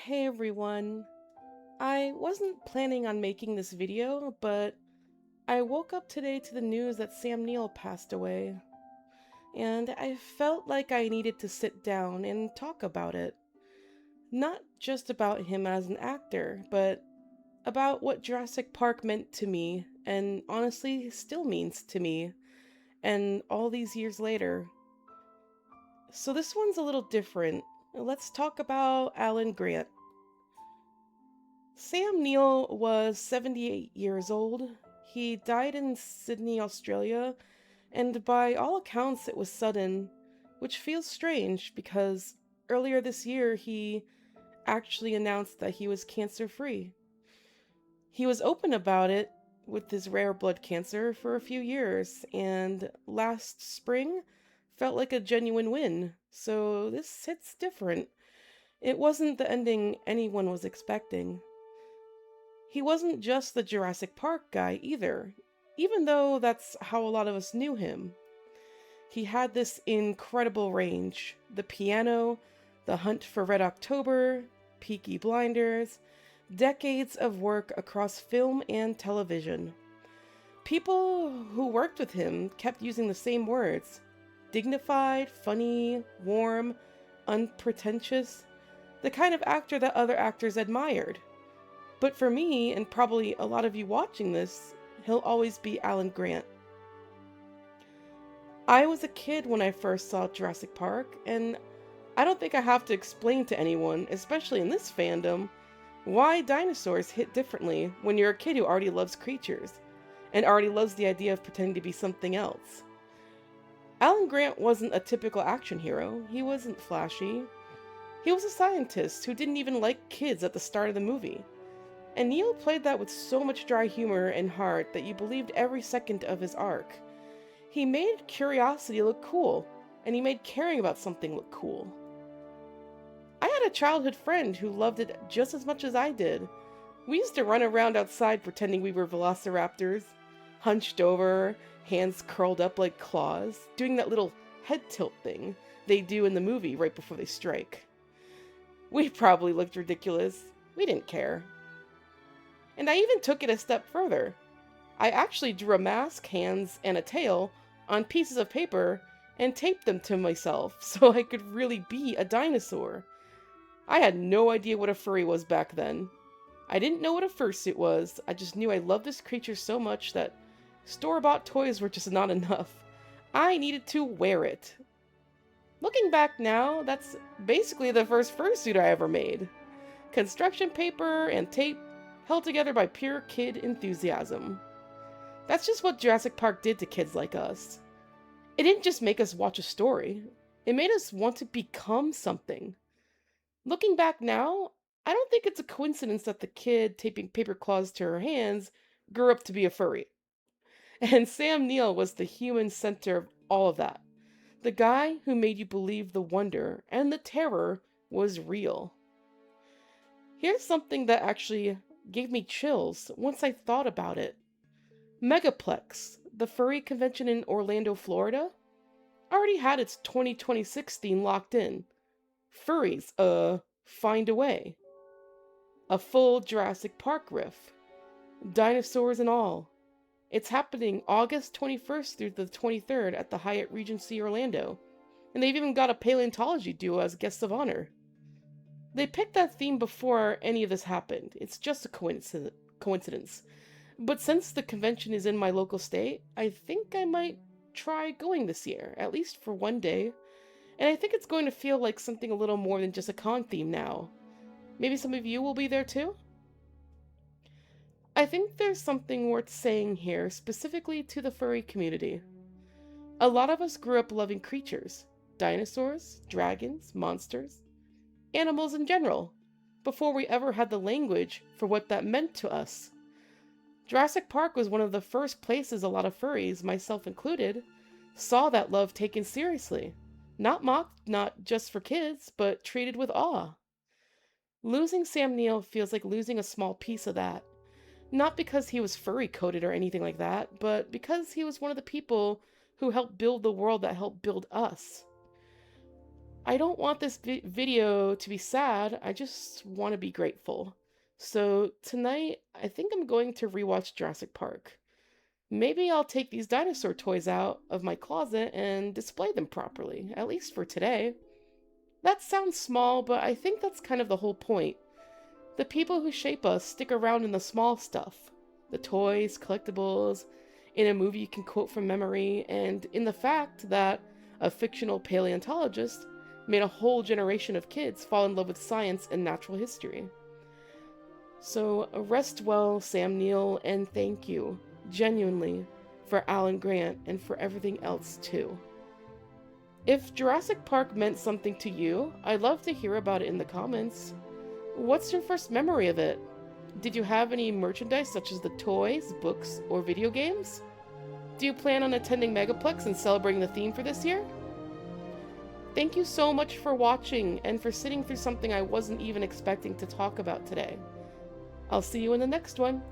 Hey everyone. I wasn't planning on making this video, but I woke up today to the news that Sam Neill passed away, and I felt like I needed to sit down and talk about it. Not just about him as an actor, but about what Jurassic Park meant to me, and honestly still means to me, and all these years later. So this one's a little different. Let's talk about Alan Grant. Sam Neill was 78 years old. He died in Sydney, Australia, and by all accounts it was sudden, which feels strange because earlier this year he actually announced that he was cancer free. He was open about it with his rare blood cancer for a few years, and last spring felt like a genuine win, so this hits different. It wasn't the ending anyone was expecting. He wasn't just the Jurassic Park guy either, even though that's how a lot of us knew him. He had this incredible range: the piano, the hunt for Red October, Peaky Blinders, decades of work across film and television. People who worked with him kept using the same words: dignified, funny, warm, unpretentious, the kind of actor that other actors admired. But for me, and probably a lot of you watching this, he'll always be Alan Grant. I was a kid when I first saw Jurassic Park, and I don't think I have to explain to anyone, especially in this fandom, why dinosaurs hit differently when you're a kid who already loves creatures, and already loves the idea of pretending to be something else. Alan Grant wasn't a typical action hero. He wasn't flashy. He was a scientist who didn't even like kids at the start of the movie. And Neill played that with so much dry humor and heart that you believed every second of his arc. He made curiosity look cool, and he made caring about something look cool. I had a childhood friend who loved it just as much as I did. We used to run around outside pretending we were velociraptors, hunched over, hands curled up like claws, doing that little head tilt thing they do in the movie right before they strike. We probably looked ridiculous. We didn't care. And I even took it a step further. I actually drew a mask, hands, and a tail on pieces of paper and taped them to myself so I could really be a dinosaur. I had no idea what a furry was back then. I didn't know what a fursuit was. I just knew I loved this creature so much that store-bought toys were just not enough. I needed to wear it. Looking back now, that's basically the first fursuit I ever made. Construction paper and tape held together by pure kid enthusiasm. That's just what Jurassic Park did to kids like us. It didn't just make us watch a story, it made us want to become something. Looking back now, I don't think it's a coincidence that the kid taping paper claws to her hands grew up to be a furry. And Sam Neill was the human center of all of that. The guy who made you believe the wonder and the terror was real. Here's something that actually gave me chills once I thought about it. Megaplex, the furry convention in Orlando, Florida, already had its 2026 theme locked in. Furries, find a way. A full Jurassic Park riff. Dinosaurs and all. It's happening August 21st through the 23rd at the Hyatt Regency Orlando, and they've even got a paleontology duo as guests of honor. They picked that theme before any of this happened. It's just a coincidence. But since the convention is in my local state, I think I might try going this year, at least for one day. And I think it's going to feel like something a little more than just a con theme now. Maybe some of you will be there too? I think there's something worth saying here, specifically to the furry community. A lot of us grew up loving creatures: dinosaurs, dragons, monsters, animals in general, before we ever had the language for what that meant to us. Jurassic Park was one of the first places a lot of furries, myself included, saw that love taken seriously. Not mocked, not just for kids, but treated with awe. Losing Sam Neill feels like losing a small piece of that. Not because he was furry coded or anything like that, but because he was one of the people who helped build the world that helped build us. I don't want this video to be sad. I just want to be grateful. So tonight, I think I'm going to rewatch Jurassic Park. Maybe I'll take these dinosaur toys out of my closet and display them properly, at least for today. That sounds small, but I think that's kind of the whole point. The people who shape us stick around in the small stuff. The toys, collectibles, in a movie you can quote from memory, and in the fact that a fictional paleontologist made a whole generation of kids fall in love with science and natural history. So rest well, Sam Neill, and thank you, genuinely, for Alan Grant and for everything else too. If Jurassic Park meant something to you, I'd love to hear about it in the comments. What's your first memory of it? Did you have any merchandise such as the toys, books, or video games? Do you plan on attending Megaplex and celebrating the theme for this year? Thank you so much for watching and for sitting through something I wasn't even expecting to talk about today. I'll see you in the next one.